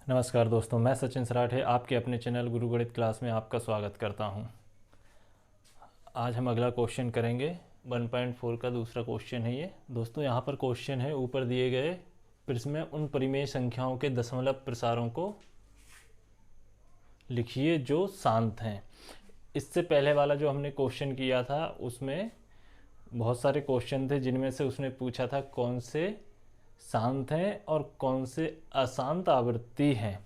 नमस्कार दोस्तों, मैं सचिन सराठे आपके अपने चैनल गुरु गणित क्लास में आपका स्वागत करता हूं। आज हम अगला क्वेश्चन करेंगे। 1.4 का दूसरा क्वेश्चन है ये। दोस्तों यहाँ पर क्वेश्चन है, ऊपर दिए गए प्रश्न में उन परिमेय संख्याओं के दशमलव प्रसारों को लिखिए जो शांत हैं। इससे पहले वाला जो हमने क्वेश्चन किया था उसमें बहुत सारे क्वेश्चन थे, जिनमें से उसने पूछा था कौन से शांत हैं और कौन से अशांत आवृत्ति हैं।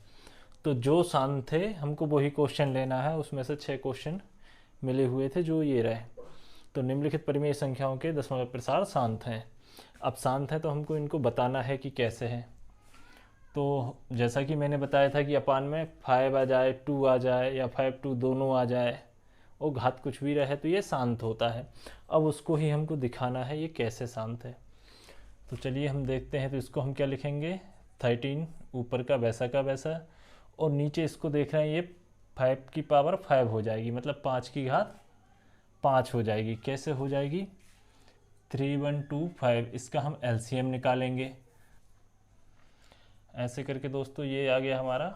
तो जो शांत थे हमको वही क्वेश्चन लेना है। उसमें से 6 क्वेश्चन मिले हुए थे जो ये रहे। तो निम्नलिखित परिमेय संख्याओं के दशमलव प्रसार शांत हैं। अब शांत हैं तो हमको इनको बताना है कि कैसे हैं। तो जैसा कि मैंने बताया था कि अपान में 5 आ जाए, 2 आ जाए या 5 2 दोनों आ जाए और घात कुछ भी रहे तो ये शांत होता है। अब उसको ही हमको दिखाना है ये कैसे शांत है। तो चलिए हम देखते हैं। तो इसको हम क्या लिखेंगे, 13 ऊपर का वैसा और नीचे इसको देख रहे हैं ये 5 की पावर 5 हो जाएगी, मतलब 5 की घात 5 हो जाएगी। कैसे हो जाएगी, 3 1 2 5। इसका हम एलसीएम निकालेंगे। ऐसे करके दोस्तों ये आ गया हमारा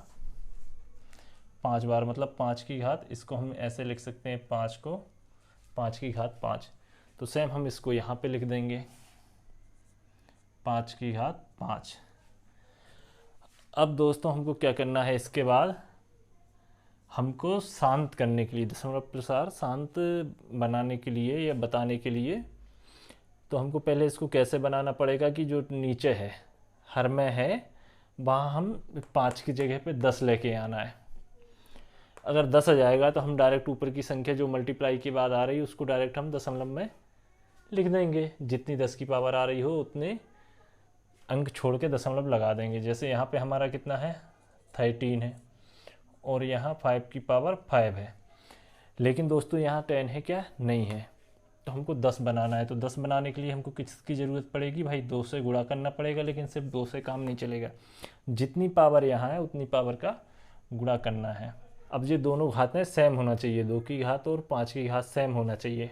5 बार, मतलब 5 की घात। इसको हम ऐसे लिख सकते हैं, 5 को 5 की घात 5। तो सेम हम इसको यहाँ पे लिख देंगे, 5 की घात 5। अब दोस्तों हमको क्या करना है, इसके बाद हमको शांत करने के लिए, दशमलव प्रसार शांत बनाने के लिए या बताने के लिए, तो हमको पहले इसको कैसे बनाना पड़ेगा कि जो नीचे है हर में है वहाँ हम 5 की जगह पे 10 लेके आना है। अगर 10 आ जाएगा तो हम डायरेक्ट ऊपर की संख्या जो मल्टीप्लाई के बाद आ रही है उसको डायरेक्ट हम दशमलव में लिख देंगे। जितनी 10 की पावर आ रही हो उतने अंक छोड़ के दशमलव लगा देंगे। जैसे यहाँ पे हमारा कितना है, 13 है और यहाँ 5 की पावर 5 है। लेकिन दोस्तों यहाँ 10 है क्या, नहीं है। तो हमको 10 बनाना है। तो 10 बनाने के लिए हमको किसकी ज़रूरत पड़ेगी भाई, 2 से गुणा करना पड़ेगा। लेकिन सिर्फ 2 से काम नहीं चलेगा, जितनी पावर यहाँ है उतनी पावर का गुणा करना है। अब ये दोनों घातें सेम होना चाहिए, 2 की घात और 5 की घात सेम होना चाहिए।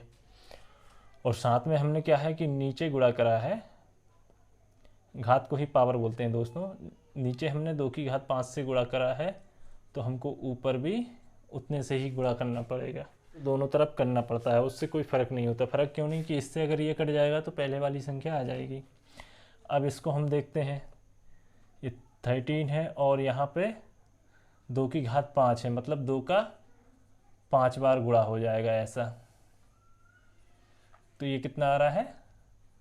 और साथ में हमने क्या है कि नीचे गुणा करा है, घात को ही पावर बोलते हैं दोस्तों। नीचे हमने 2 की घात 5 से गुणा करा है तो हमको ऊपर भी उतने से ही गुणा करना पड़ेगा। दोनों तरफ करना पड़ता है, उससे कोई फ़र्क नहीं होता। फ़र्क क्यों नहीं कि इससे अगर ये कट जाएगा तो पहले वाली संख्या आ जाएगी। अब इसको हम देखते हैं, ये 13 है और यहाँ पे 2 की घात 5 है, मतलब 2 का 5 बार गुणा हो जाएगा ऐसा। तो ये कितना आ रहा है,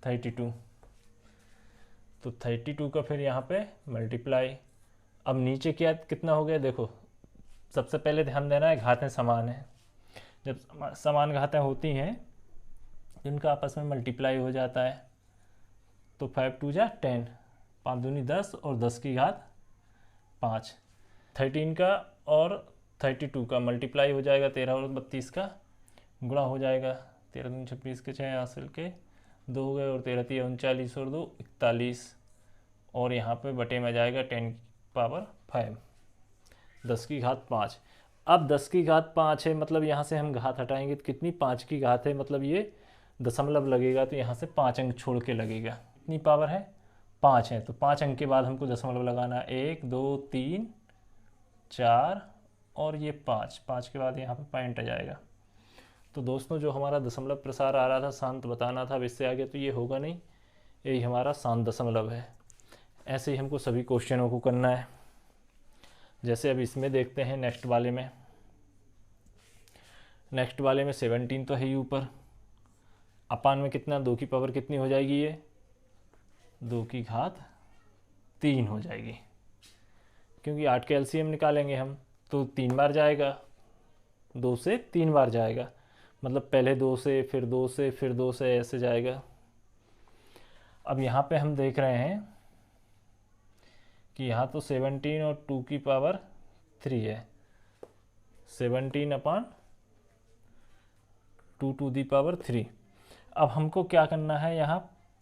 32। तो 32 का फिर यहाँ पे मल्टीप्लाई। अब नीचे क्या कितना हो गया, देखो सबसे पहले ध्यान देना है घातें समान है। जब समान घातें होती हैं तो इनका आपस में मल्टीप्लाई हो जाता है। तो 5 2 जा 10, 5 दूनी 10 और 10 की घात 5। 13 का और 32 का मल्टीप्लाई हो जाएगा, 13 और 32 का गुणा हो जाएगा। 13 दूनी 26 के 6 हासिल के 2 हो गए और 13 3 39 और 2 41। और यहाँ पे बटे में जाएगा 10 की पावर 5, 10 की घात 5। अब 10 की घात 5 है, मतलब यहाँ से हम घात हटाएंगे तो कितनी, 5 की घात है, मतलब ये दशमलव लगेगा तो यहाँ से 5 अंक छोड़ के लगेगा। कितनी पावर है, 5 है। तो 5 अंक के बाद हमको दशमलव लगाना, 1 2 3 4 और ये 5, 5 के बाद यहाँ पे पॉइंट आ जाएगा। तो दोस्तों जो हमारा दशमलव प्रसार आ रहा था, शांत बताना था, अब इससे आगे तो ये होगा नहीं, यही हमारा शांत दशमलव है। ऐसे ही हमको सभी क्वेश्चनों को करना है। जैसे अब इसमें देखते हैं, नेक्स्ट वाले में 17 तो है ही ऊपर। अपान में कितना, 2 की पावर कितनी हो जाएगी, ये 2 की घात 3 हो जाएगी, क्योंकि 8 के एलसीएम निकालेंगे हम तो 3 बार जाएगा, 2 से 3 बार जाएगा, मतलब पहले 2 से फिर 2 से फिर 2 से ऐसे जाएगा। अब यहाँ पे हम देख रहे हैं कि यहाँ तो 17 और 2 की पावर 3 है, 17 अपान 2 टू दी पावर 3। अब हमको क्या करना है, यहाँ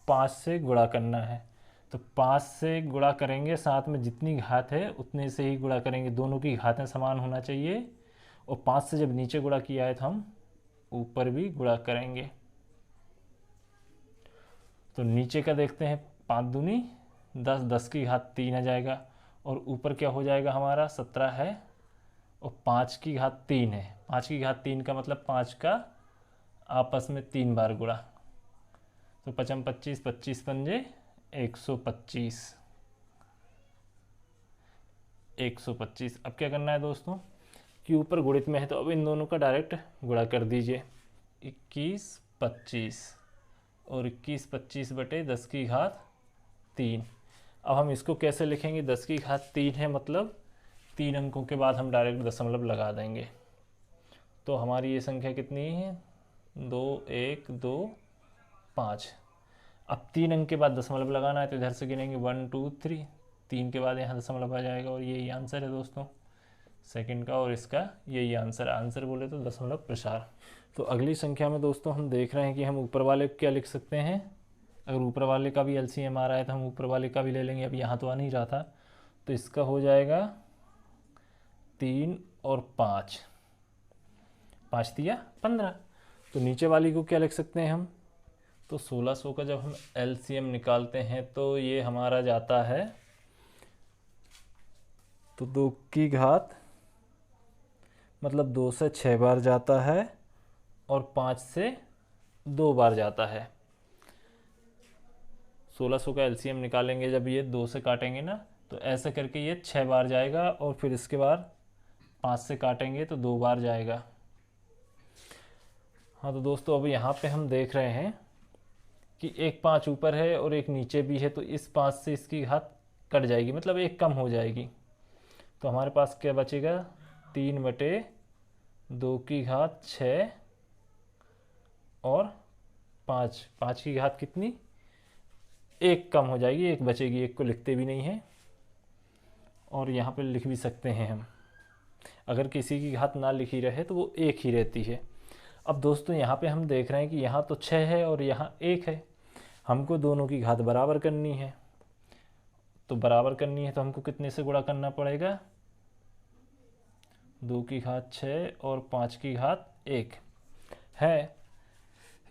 5 से गुणा करना है। तो 5 से गुणा करेंगे, साथ में जितनी घात है उतने से ही गुणा करेंगे, दोनों की घातें समान होना चाहिए। और 5 से जब नीचे गुणा किया है तो हम ऊपर भी गुणा करेंगे। तो नीचे का देखते हैं, 5 दूनी 10, 10 की घात 3 आ जाएगा और ऊपर क्या हो जाएगा हमारा 17 है और 5 की घात 3 है। 5 की घात 3 का मतलब 5 का आपस में 3 बार गुणा, तो 5 25, 25 पंजे 125, 125। अब क्या करना है दोस्तों कि ऊपर गुणित में है तो अब इन दोनों का डायरेक्ट गुणा कर दीजिए। 21 25 और 21 25 बटे 10 की घात 3। अब हम इसको कैसे लिखेंगे? 10 की घात 3 है मतलब 3 अंकों के बाद हम डायरेक्ट दशमलव लगा देंगे। तो हमारी ये संख्या कितनी है? 2 1 2 5। अब 3 अंक के बाद दशमलव लगाना है तो इधर से गिनेंगे 1 2 3, 3 के बाद यहाँ दशमलव आ जाएगा और यही आंसर है दोस्तों सेकंड का, और इसका यही आंसर बोले तो दशमलव प्रसार। तो अगली संख्या में दोस्तों हम देख रहे हैं कि हम ऊपर वाले को क्या लिख सकते हैं। अगर ऊपर वाले का भी एलसीएम आ रहा है तो हम ऊपर वाले का भी ले लेंगे। अब यहाँ तो आ नहीं रहा था, तो इसका हो जाएगा 3 और 5, 5 दिया 15। तो नीचे वाली को क्या लिख सकते हैं हम? तो 1600 का जब हम एलसीएम निकालते हैं तो ये हमारा जाता है, तो 2 की घात मतलब 2 से 6 बार जाता है और 5 से 2 बार जाता है। 1600 का एलसीएम निकालेंगे जब ये 2 से काटेंगे ना, तो ऐसे करके ये 6 बार जाएगा और फिर इसके बाद 5 से काटेंगे तो 2 बार जाएगा। हाँ तो दोस्तों अब यहाँ पे हम देख रहे हैं कि एक 5 ऊपर है और एक नीचे भी है, तो इस 5 से इसकी घात कट जाएगी, मतलब एक कम हो जाएगी। तो हमारे पास क्या बचेगा? 3 बटे 2 की घात 6 और 5, 5 की घात कितनी? एक कम हो जाएगी, एक बचेगी, एक को लिखते भी नहीं है और यहाँ पे लिख भी सकते हैं हम। अगर किसी की घात ना लिखी रहे तो वो एक ही रहती है। अब दोस्तों यहाँ पे हम देख रहे हैं कि यहाँ तो 6 है और यहाँ 1 है, हमको दोनों की घात बराबर करनी है। तो बराबर करनी है तो हमको कितने से गुणा करना पड़ेगा? 2 की घात 6 और 5 की घात 1 है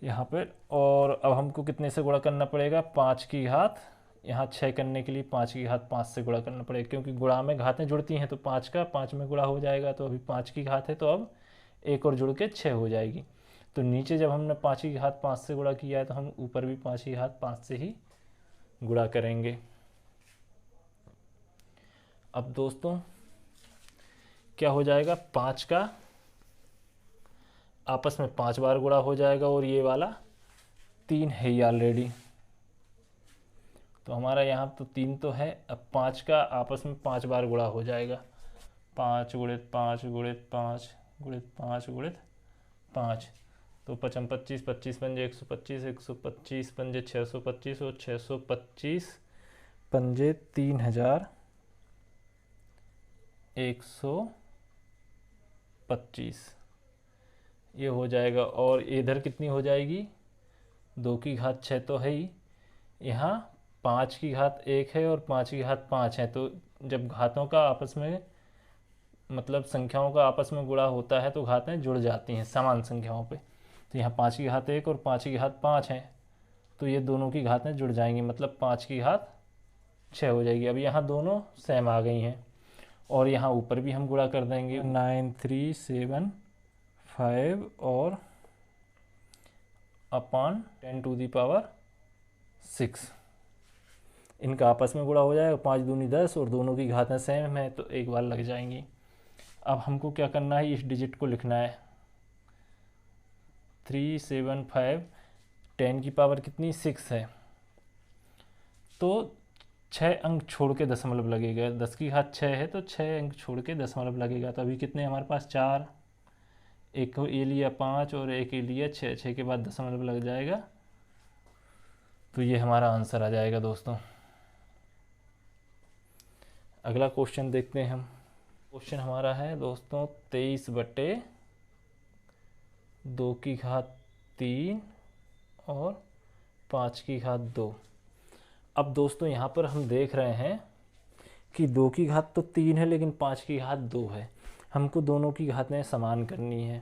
यहाँ पर। और अब हमको कितने से गुणा करना पड़ेगा? 5 की घात, यहाँ 6 करने के लिए 5 की घात 5 से गुणा करना पड़ेगा, क्योंकि गुणा में घातें जुड़ती हैं तो 5 का 5 में गुणा हो जाएगा। तो अभी 5 की घात है तो अब एक और जुड़ के 6 हो जाएगी। तो नीचे जब हमने 5 की घात 5 से गुणा किया है तो हम ऊपर भी 5 की घात 5 से ही गुणा करेंगे। अब दोस्तों क्या हो जाएगा? 5 का आपस में 5 बार गुणा हो जाएगा और ये वाला 3 है ही ऑलरेडी, तो हमारा यहाँ तो 3 तो है। अब 5 का आपस में 5 बार गुणा हो जाएगा, 5 गुणित 5 गुणित 5 गुणित 5 गुणित 5। तो 5 25, 25 पंजे 125, 125 पंजे 625 और 625 पंजे 3125 ये हो जाएगा। और इधर कितनी हो जाएगी? 2 की घात 6 तो है ही, यहाँ 5 की घात 1 है और 5 की घात 5 है। तो जब घातों का आपस में मतलब संख्याओं का आपस में गुणा होता है तो घातें जुड़ जाती हैं समान संख्याओं पे। तो यहाँ 5 की घात 1 और 5 की घात 5 है, तो ये दोनों की घातें जुड़ जाएंगी, मतलब 5 की घात 6 हो जाएगी। अब यहाँ दोनों सेम आ गई हैं और यहाँ ऊपर भी हम गुणा कर देंगे। 9 3 7 5 और अपॉन 10 टू दी पावर 6, इनका आपस में गुणा हो जाएगा। 5 दूनी 10 और दोनों की घातें सेम है तो एक बार लग जाएंगी। अब हमको क्या करना है? इस डिजिट को लिखना है। 3 7 5, 10 की पावर कितनी? 6 है, तो 6 अंक छोड़ के दशमलव लगेगा। 10 की घात 6 है तो 6 अंक छोड़ के दशमलव लगेगा। तो अभी कितने हमारे पास? 4, एक को ए लिया 5 और एक ए लिया 6, 6 के बाद दशमलव लग जाएगा। तो ये हमारा आंसर आ जाएगा दोस्तों। अगला क्वेश्चन देखते हैं हम। क्वेश्चन हमारा है दोस्तों 23 बटे 2 की घात 3 और 5 की घात 2। अब दोस्तों यहाँ पर हम देख रहे हैं कि 2 की घात तो 3 है लेकिन 5 की घात 2 है। हमको दोनों की घातें समान करनी है।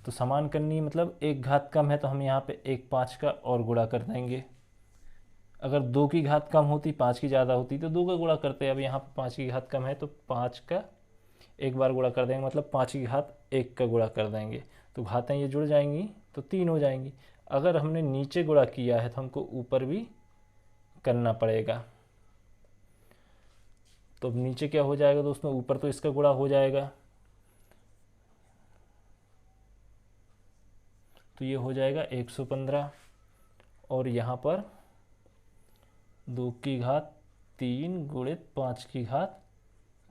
तो समान करनी मतलब एक घात कम है तो हम यहाँ पे एक 5 का और गुणा कर देंगे। अगर 2 की घात कम होती 5 की ज़्यादा होती तो 2 का गुणा करते। अब यहाँ पर 5 की घात कम है तो 5 का एक बार गुणा कर देंगे, मतलब 5 की घात 1 का गुणा कर देंगे तो घातें ये जुड़ जाएंगी तो 3 हो जाएंगी। अगर हमने नीचे गुणा किया है तो हमको ऊपर भी करना पड़ेगा। तो अब नीचे क्या हो जाएगा दोस्तों, ऊपर तो इसका गुणा हो जाएगा, तो ये हो जाएगा 115 और यहाँ पर 2 की घात 3 गुणित 5 की घात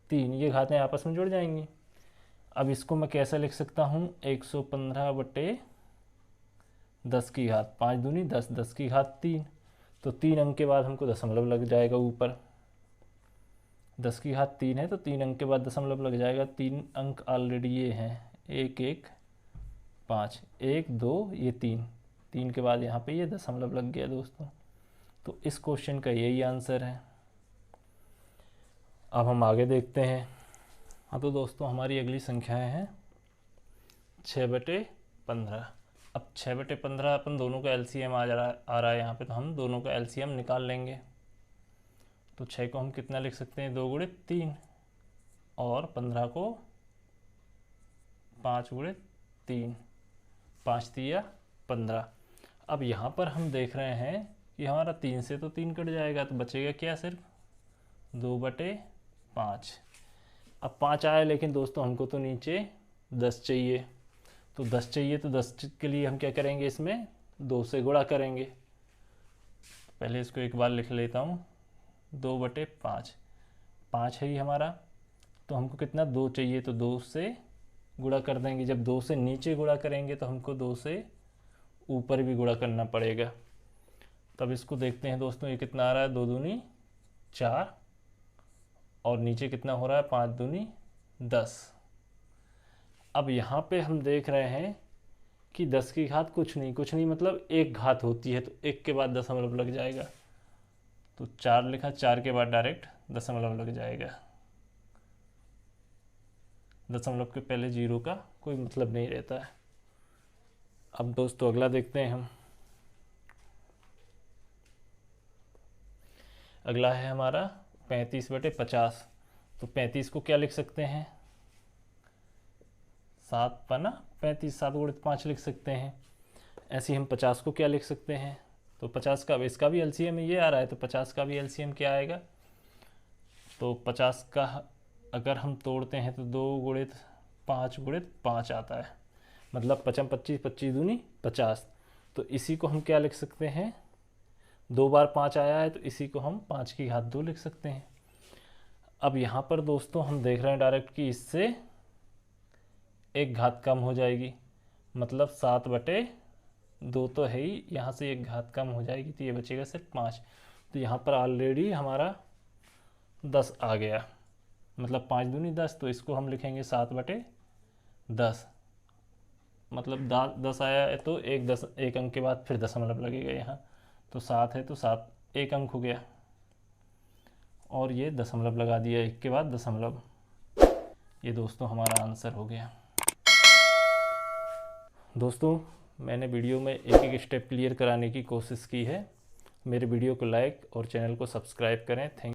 3, ये घातें आपस में जुड़ जाएंगी। अब इसको मैं कैसे लिख सकता हूँ, 115 बटे 10 की घात 5 दूनी 10, 10 की घात 3, तो 3 अंक के बाद हमको दशमलव लग जाएगा ऊपर। 10 की घात 3 है तो 3 अंक के बाद दशमलव लग जाएगा। 3 अंक ऑलरेडी ये हैं, 1 1 5, 1 2 ये 3 के बाद यहाँ पे ये दशमलव लग गया दोस्तों। तो इस क्वेश्चन का यही आंसर है। अब हम आगे देखते हैं। हाँ तो दोस्तों हमारी अगली संख्याएं हैं 6/15। अब 6/15 अपन दोनों का एलसीएम आ रहा है यहाँ पे, तो हम दोनों का एलसीएम निकाल लेंगे। तो 6 को हम कितना लिख सकते हैं, 2 गुणित 3, और 15 को 5 गुणित 3, 5 तिया 15। अब यहाँ पर हम देख रहे हैं कि हमारा 3 से तो 3 कट जाएगा, तो बचेगा क्या, सिर्फ 2/5। अब 5 आया, लेकिन दोस्तों हमको तो नीचे 10 चाहिए। तो 10 चाहिए तो 10 के लिए हम क्या करेंगे, इसमें 2 से गुणा करेंगे। पहले इसको एक बार लिख लेता हूँ, 2/5, 5 है ही हमारा, तो हमको कितना 2 चाहिए, तो 2 से गुणा कर देंगे। जब 2 से नीचे गुणा करेंगे तो हमको 2 से ऊपर भी गुणा करना पड़ेगा। तब इसको देखते हैं दोस्तों, ये कितना आ रहा है, 2 दूनी 4, और नीचे कितना हो रहा है, 5 दूनी 10। अब यहाँ पे हम देख रहे हैं कि 10 की घात कुछ नहीं मतलब एक घात होती है, तो एक के बाद दशमलव लग जाएगा। तो 4 लिखा, 4 के बाद डायरेक्ट दशमलव लग जाएगा। दशमलव के पहले 0 का कोई मतलब नहीं रहता है। अब दोस्तों अगला देखते हैं हम। अगला है हमारा 35/50। तो 35 को क्या लिख सकते हैं, 7 पना 35, 7 गुणित 5 लिख सकते हैं। ऐसे ही हम 50 को क्या लिख सकते हैं, तो 50 का, इसका भी एलसीएम ये आ रहा है, तो 50 का भी एलसीएम क्या आएगा, तो 50 का अगर हम तोड़ते हैं तो 2 गुणित 5 गुणित 5 आता है, मतलब 55 25, 25 दूनी 50। तो इसी को हम क्या लिख सकते हैं, 2 बार 5 आया है तो इसी को हम 5 की घात 2 लिख सकते हैं। अब यहाँ पर दोस्तों हम देख रहे हैं डायरेक्ट कि इससे एक घात कम हो जाएगी, मतलब 7/2 तो है ही, यहाँ से एक घात कम हो जाएगी, तो ये बचेगा सिर्फ 5। तो यहाँ पर ऑलरेडी हमारा 10 आ गया, मतलब 5 दूनी 10, तो इसको हम लिखेंगे 7/10। मतलब 10 आया है तो एक अंक के बाद फिर दशमलव लगेगा यहाँ, तो 7 है तो 7 एक अंक हो गया, और ये दशमलव लगा दिया एक के बाद दशमलव। ये दोस्तों हमारा आंसर हो गया। दोस्तों मैंने वीडियो में एक एक स्टेप क्लियर कराने की कोशिश की है। मेरे वीडियो को लाइक और चैनल को सब्सक्राइब करें। थैंक